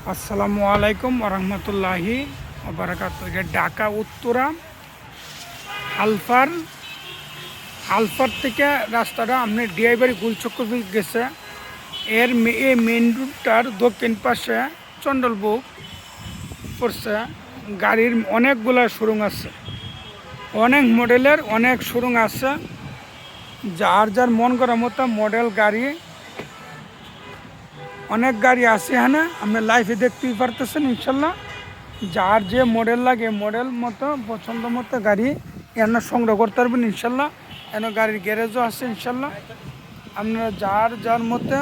আসসালামু আলাইকুম ওরহমতুল্লাহি ওবারাকাতুহু। এটা ঢাকা উত্তরা আলফার থেকে রাস্তাটা আপনি ডিআইবাড়ি গুলচক্কর গেছে। এই মেন রুটটার দক্ষিণ পাশে চন্ডলবুক পড়ছে। গাড়ির অনেকগুলো শোরুম আছে, অনেক মডেলের অনেক শোরুম আছে। যার যার মন করার মতো মডেল গাড়ি, অনেক গাড়ি আছে এখানে আপনি লাইফে দেখতেই পারতেছেন। ইনশাল্লাহ যার যে মডেল লাগে মডেল মতো পছন্দ মতো গাড়ি এখানে সংগ্রহ করতে পারবেন। ইনশাল্লাহ এখানে গাড়ির গ্যারেজও আছে। ইনশাল্লাহ আপনারা যার যার মতো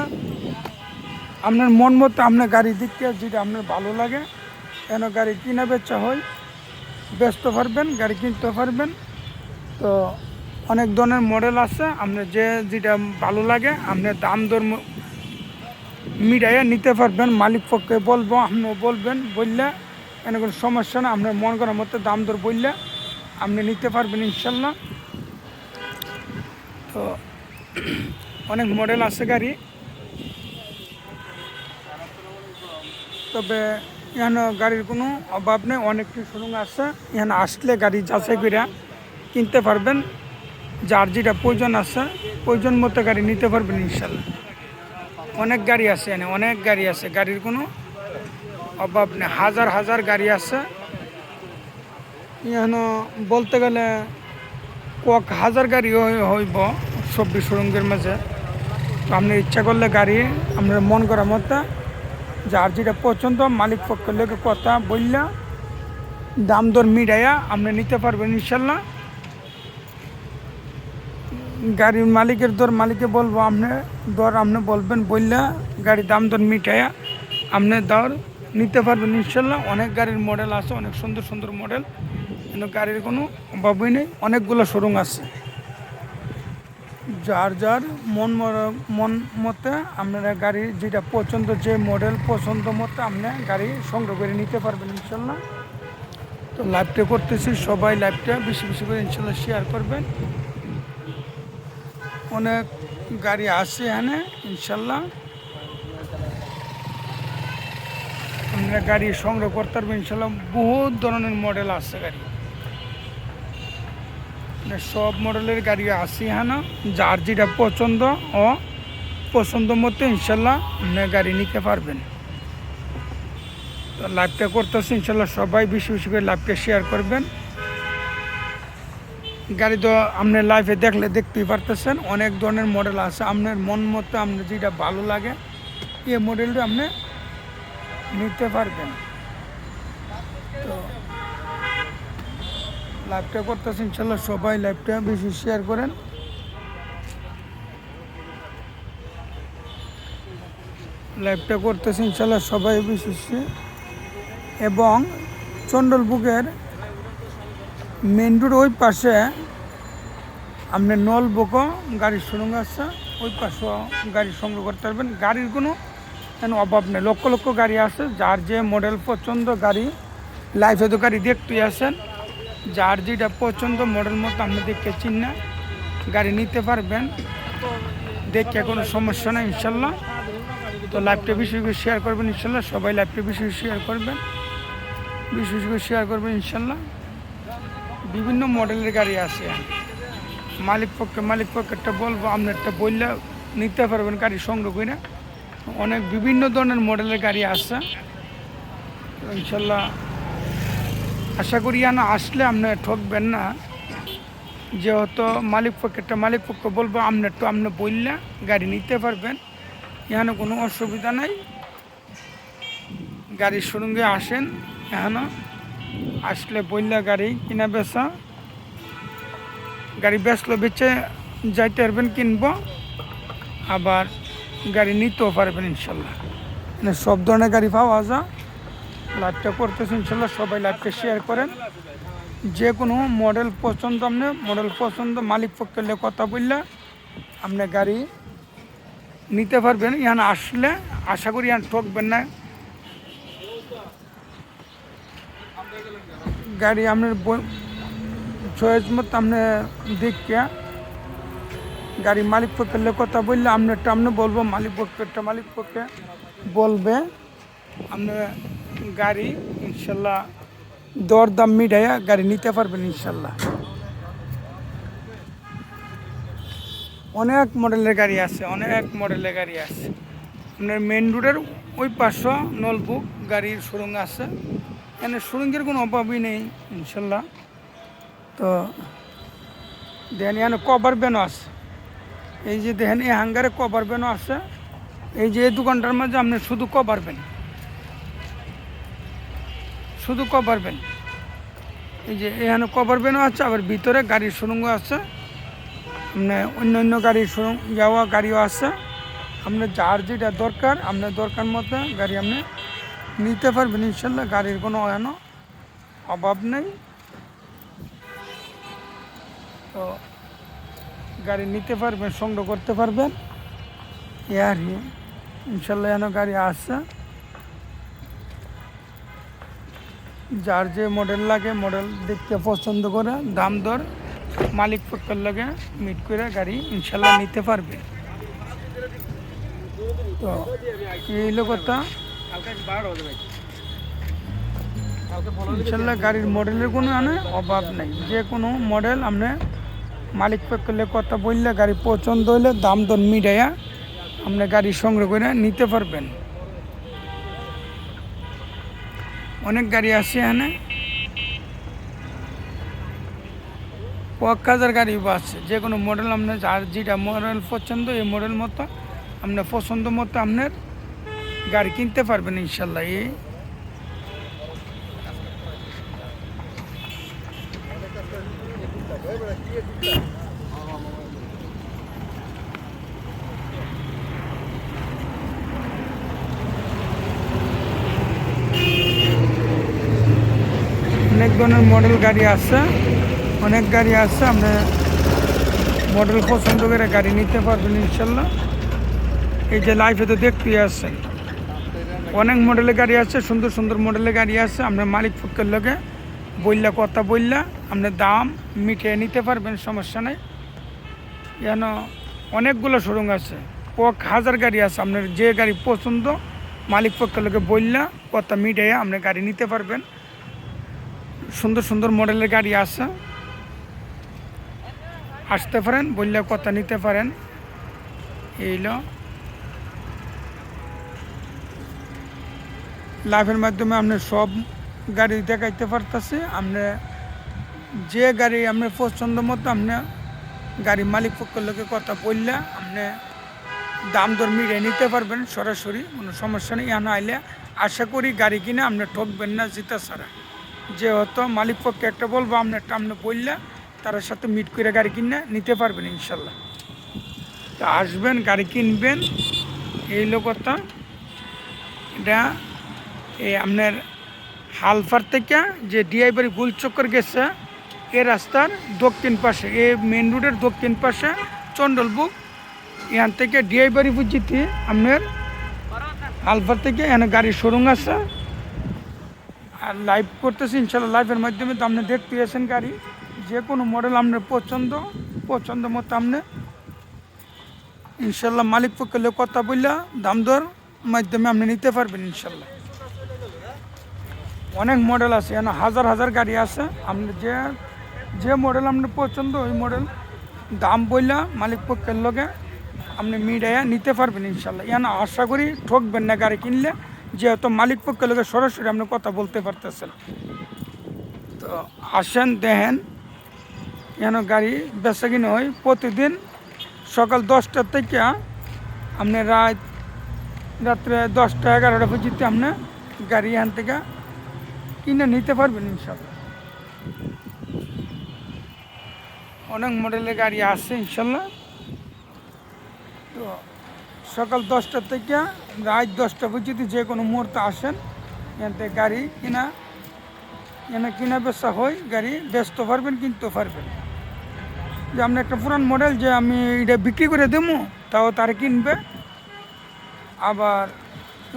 আপনার মন মতো আপনার গাড়ি দিকতে যেটা আপনার ভালো লাগে এখানে গাড়ি কিনা বেচা হয়, বেচতে পারবেন, গাড়ি কিনতে পারবেন। তো অনেক ধরনের মডেল আছে, আপনার যেটা ভালো লাগে আপনার দাম দর মিটাইয়া নিতে পারবেন। মালিক পক্ষে বলবো, আপনিও বলবেন, বললে এনে কোনো সমস্যা না। আপনার মন করার মতো দাম দর বললে আপনি নিতে পারবেন ইনশাল্লাহ। তো অনেক মডেল আছে গাড়ি, তবে এখানে গাড়ির কোনো অভাব নেই, অনেকটি শোরুম আছে। এখানে আসলে গাড়ি যাচাই করে কিনতে পারবেন। যার যেটা প্রয়োজন আছে প্রয়োজন মতো গাড়ি নিতে পারবেন ইনশাল্লাহ। অনেক গাড়ি আছে, এখানে অনেক গাড়ি আছে, গাড়ির কোনো অভাব নেই, হাজার হাজার গাড়ি আছে। এখানে বলতে গেলে কক হাজার গাড়ি হইব 24 শোরুমের মাঝে। তো আপনি ইচ্ছা করলে গাড়ি আপনার মন করার মতো যার যেটা পছন্দ মালিক পক্ষের লোকে কথা বললে দাম দর মিটাইয়া আপনি নিতে পারবেন ইনশাল্লাহ। গাড়ির মালিকের দর মালিকে বলবো, আপনি দর আপনি বলবেন, বললে গাড়ির দাম দর মিটাইয়া আপনি দর নিতে পারবেন ইনশাল্লাহ। অনেক গাড়ির মডেল আছে, অনেক সুন্দর সুন্দর মডেল, কিন্তু গাড়ির কোনো অভাবই নেই, অনেকগুলো শোরুম আছে। যার যার মন মতে আপনারা গাড়ি যেটা পছন্দ, যে মডেল পছন্দ মতো আপনি গাড়ি সংগ্রহ করে নিতে পারবেন ইনশাল্লাহ। তো লাইভটা করতেছি, সবাই লাইভটা বেশি বেশি করে ইনশাল্লাহ শেয়ার করবেন। অনেক গাড়ি আছে এখানে ইনশাল্লাহ, আপনারা গাড়ি সংগ্রহ করতে পারবেন ইনশাল্লাহ। বহুত ধরনের মডেল আছে গাড়ি, সব মডেলের গাড়ি আছে এখানে। যার যেটা পছন্দ ও পছন্দ মতো ইনশাল্লাহ আপনি গাড়ি নিতে পারবেন। তো লাইভটা করতেছি ইনশাল্লাহ, সবাই বেশি বেশি করে লাইভটা শেয়ার করবেন। গাড়ি তো আপনি লাইভে দেখলে দেখতেই পারতেছেন, অনেক ধরনের মডেল আছে। আপনার মন মতো আপনার যেটা ভালো লাগে এই মডেলটা আপনি নিতে পারবেন। তো লাইভটা করতেছি ইনশাল্লাহ, সবাই লাইভটা বেশি শেয়ার করেন। লাইভটা করতেছি ইনশাল্লাহ, সবাই বেশি এবং চন্ডলবুকের মেন রোড ওই পাশে আপনি নলবুকও গাড়ির শোরুম আছে, ওই পাশেও গাড়ি সংগ্রহ করতে পারবেন। গাড়ির কোনো অভাব নেই, লক্ষ লক্ষ গাড়ি আছে। যার যে মডেল পছন্দ গাড়ি লাইফে তো গাড়ি দেখতেই আসেন, যার যেটা পছন্দ মডেল মতো আপনি দেখে চিন্না গাড়ি নিতে পারবেন, দেখে কোনো সমস্যা নেই ইনশাল্লাহ। তো লাইভটা বেশি করে শেয়ার করবেন ইনশাল্লাহ, সবাই লাইভটা বেশি শেয়ার করবেন, বেশি করে শেয়ার করবেন ইনশাল্লাহ। বিভিন্ন মডেলের গাড়ি আছে, মালিক পক্ষেরটা বলবো, আপনারটা বললে নিতে পারবেন গাড়ি সংগ্রহ করে। অনেক বিভিন্ন ধরনের মডেলের গাড়ি আছে ইনশাল্লাহ। আশা করি আসলে আপনি ঠকবেন না, যেহেতু মালিক পক্ষ বলবো, আপনারটা আপনি বললে গাড়ি নিতে পারবেন, এখানে কোনো অসুবিধা নাই। গাড়ির শোরুমে আসেন, এখানে আসলে বললে গাড়ি কিনা বেচা, গাড়ি বেচলে বেচে যাইতে পারবেন, কিনবো আবার গাড়ি নিতেও পারবেন ইনশাল্লাহ। মানে সব ধরনের গাড়ি পাওয়া যায়। লাইভটা করতেছে ইনশাল্লাহ, সবাই লাইভটা শেয়ার করেন। যে কোনো মডেল পছন্দ আপনি মডেল পছন্দ মালিক পক্ষের কথা বললে আপনি গাড়ি নিতে পারবেন। এখানে আসলে আশা করি এখানে ঠকবেন না। গাড়ি আপনার চয়েস মতো আপনি দেখে গাড়ি মালিক পক্ষের কথা বললে আপনারটা আপনি বলবো, মালিক পক্ষে বলবে, আপনার গাড়ি ইনশাল্লাহ দর দাম মিটাইয়া গাড়ি নিতে পারবেন ইনশাল্লাহ। অনেক মডেলের গাড়ি আছে, অনেক মডেলের গাড়ি আছে। আপনার মেন রোডের ওই পাশে নলবুক গাড়ির শোরুম আছে, এখানে শোরুমের কোনো অভাবই নেই ইনশাল্লাহ। তো দেখেন এখানে কভার ব্যানও আছে, এই যে দেখেন এই হাঙ্গারে কভার ব্যানও আছে। এই যে এই দোকানটার মাঝে আপনি শুধু কভার ব্যান, শুধু কভার ব্যান। এই যে এখানে কভার ব্যানও আছে, আবার ভিতরে গাড়ির শোরুমও আছে। মানে অন্য অন্য গাড়ির শোরুম যাওয়া গাড়িও আছে। আপনার যার যেটা দরকার আপনার দরকার মতো গাড়ি আপনি নিতে পারবেন ইনশাল্লাহ। গাড়ির কোনো অভাব নেই। তো গাড়ি নিতে পারবেন, সংগ্রহ করতে পারবেন আর ইনশাল্লাহ এখানে গাড়ি আছে। যার যে মডেল লাগে মডেল দেখতে পছন্দ করে দাম দর মালিক পক্ষের লাগে মিট করে গাড়ি ইনশাল্লাহ নিতে পারবে। তো এই কথা ইনশাল্লাহ গাড়ির মডেলের কোনো অভাব নেই। যে কোনো মডেল আপনি মালিক পক্ষের কথা বললে গাড়ি পছন্দ হইলে দাম দর মিটাইয়া আপনি গাড়ি সংগ্রহ করে নিতে পারবেন। অনেক গাড়ি আছে এখানে, কয়েক হাজার গাড়ি আছে। যে কোনো মডেল আপনার যার যেটা মডেল পছন্দ এই মডেল মতো আপনার পছন্দ মতো আপনার গাড়ি কিনতে পারবেন ইনশাল্লাহ। এই অনেক ধরনের মডেল গাড়ি আছে, অনেক গাড়ি আছে। আপনি মডেল পছন্দ করে গাড়ি নিতে পারবেন ইনশাল্লাহ। এই যে লাইফে তো দেখতেই আসছেন অনেক মডেলের গাড়ি আছে, সুন্দর সুন্দর মডেলের গাড়ি আছে। আপনার মালিক পক্ষের লোকে বললা কথা বললা আপনার দাম মিটিয়ে নিতে পারবেন, সমস্যা নেই। যেন অনেকগুলো শোরুম আছে, কয়েক হাজার গাড়ি আছে। আপনার যে গাড়ি পছন্দ মালিক পক্ষের লোকে বললা কথা মিটিয়ে আপনি গাড়ি নিতে পারবেন। সুন্দর সুন্দর মডেলের গাড়ি আছে, আসতে পারেন বললে কথা নিতে পারেন। এইলো লাইভের মাধ্যমে আপনি সব গাড়ি দেখাইতে পারতেছি। আপনি যে গাড়ি আপনার পছন্দ মতো আপনি গাড়ি মালিক পক্ষের লোকে কথা বললে আপনি দাম দর মিলিয়ে নিতে পারবেন সরাসরি, কোনো সমস্যা নেই। এখানে আইলে আশা করি গাড়ি কিনে আপনি ঠকবেন না জিতা ছাড়া। যেহেতু মালিক পক্ষে একটা বলবো আপনি একটা আপনি বললে তার সাথে মিট করে গাড়ি কিনে নিতে পারবেন ইনশাল্লাহ। তো আসবেন গাড়ি কিনবেন এই লোকতা। এটা এই আপনার হালফার থেকে যে ডিআইবাড়ি গুলচক্কর গেছে এ রাস্তার দক্ষিণ পাশে, এই মেন রোডের দক্ষিণ পাশে চন্ডলবুক। এখান থেকে ডিআইবাড়ি বুঝিতে আপনার হালফার থেকে এখানে গাড়ির শোরুম আছে। আর লাইভ করতেছি ইনশাল্লাহ, লাইভের মাধ্যমে তো আপনি দেখতে পেয়েছেন গাড়ি। যে কোনো মডেল আপনার পছন্দ মতো আপনি ইনশাল্লাহ মালিক পক্ষে কথা বললে দাম দর মাধ্যমে আপনি নিতে পারবেন ইনশাল্লাহ। অনেক মডেল আছে, এখানে হাজার হাজার গাড়ি আছে। আপনি যে মডেল আপনার পছন্দ ওই মডেল দাম বললে মালিক পক্ষের লগে আপনি মিডিয়া নিতে পারবেন ইনশাল্লাহ। এখানে আশা করি ঠকবেন না গাড়ি কিনলে, যেহেতু মালিক পক্ষের লগে সরাসরি আপনি কথা বলতে পারতেছেন। তো আসেন দেখেন এখানে গাড়ি বেচা কিনে হয় প্রতিদিন সকাল 10টা থেকে আপনি রাত্রে 10টা 11টা পর্যন্ত আপনি গাড়ি এখান থেকে কিনে নিতে পারবেন ইনশাল্লাহ। অনেক মডেলের গাড়ি আছে ইনশাল্লাহ। তো সকাল 10টা থেকে রাত 10টা পর্যন্ত যে কোনো মুহূর্তে আসেন, এখান থেকে গাড়ি কিনা বেচা হয়, গাড়ি বেচতে পারবেন কিনতে পারবেন। যে আপনি একটা পুরান মডেল যে আমি এটা বিক্রি করে দেবো তাও তারা কিনবে। আবার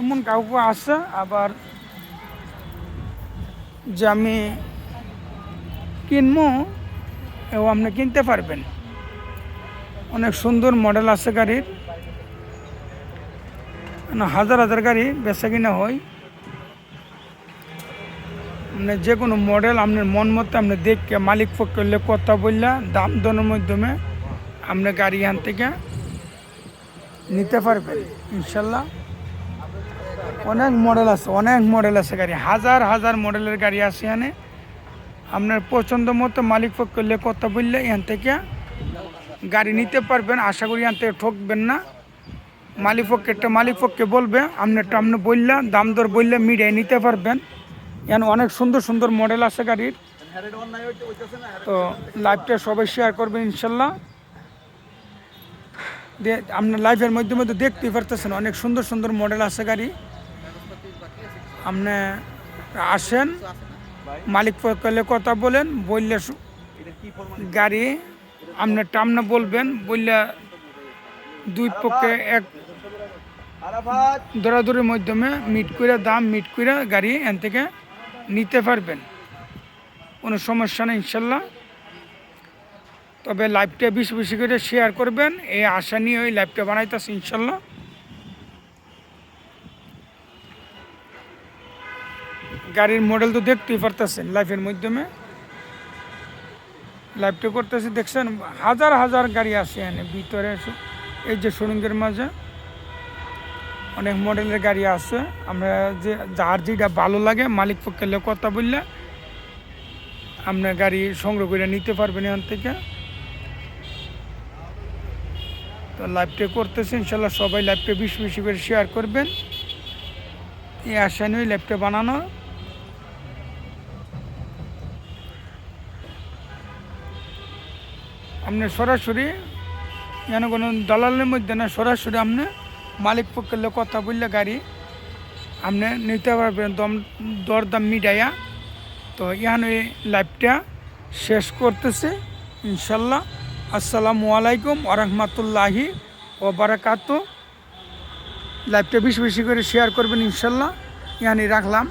এমন কাউকে আছে আবার যে আমি কিনবো এও আপনি কিনতে পারবেন। অনেক সুন্দর মডেল আছে গাড়ির, হাজার হাজার গাড়ি বেচা কিনা হয়। মানে যে কোনো মডেল আপনার মন মতো আপনি দেখে মালিক পক্ষ করলে কথা বললে দাম দনের মাধ্যমে আপনি গাড়ি এখান থেকে নিতে পারবেন ইনশাল্লাহ। অনেক মডেল আছে গাড়ি, হাজার হাজার মডেলের গাড়ি আছে এখানে। আপনার পছন্দ মতো মালিক পক্ষ করলে কথা বললে এখান থেকে গাড়ি নিতে পারবেন। আশা করি এখান থেকে ঠকবেন না। মালিক পক্ষে বলবে, আপনারটা আপনি বললে দাম দর বললে মিডিয়ায় নিতে পারবেন। এখানে অনেক সুন্দর সুন্দর মডেল আছে গাড়ির। তো লাইভটা সবাই শেয়ার করবেন ইনশাল্লাহ। আপনার লাইভের মাধ্যমে তো দেখতেই পারতেছেন অনেক সুন্দর সুন্দর মডেল আছে গাড়ি। আপনি আসেন, মালিক পক্ষে কথা বলেন, বললে গাড়ি আপনারটা আপনি বলবেন, বললে দুই পক্ষে এক দরাদরির মাধ্যমে দাম মিট করে গাড়ি এখান থেকে নিতে পারবেন, কোনো সমস্যা নেই ইনশাল্লাহ। তবে লাইভটা বেশি বেশি করে শেয়ার করবেন, এই আশা নিয়ে ওই লাইভটা বানাইতেছি ইনশাল্লাহ। গাড়ির মডেল তো দেখতেই পারতেছেন লাইভের মাধ্যমে, লাইভটা করতেছি দেখছেন হাজার হাজার গাড়ি আছে এখানে ভিতরে। এই যে শোরুমের মাঝে অনেক মডেলের গাড়ি আছে। আমরা যার যেটা ভালো লাগে মালিক পক্ষে কথা বললে আপনার গাড়ি সংগ্রহ করে নিতে পারবেন এখান থেকে। তো লাইভটা করতেছি ইনশাল্লাহ, সবাই লাইভটা বেশি বেশি করে শেয়ার করবেন, এই আশা নিয়ে লাইভটা বানানো। আপনি সরাসরি যেন কোনো দালালের মধ্যে না, সরাসরি আপনি মালিক পক্ষে কথা বললে গাড়ি আপনি নিতে পারবেন দরদাম মিডাইয়া। তো এখানে এই লাইভটা শেষ করতেছে ইনশাল্লাহ। আসসালামু আলাইকুম ওয়া রাহমাতুল্লাহি ওয়া বারাকাতুহু। লাইভটা বেশি বেশি করে শেয়ার করবেন ইনশাল্লাহ। এখানে রাখলাম।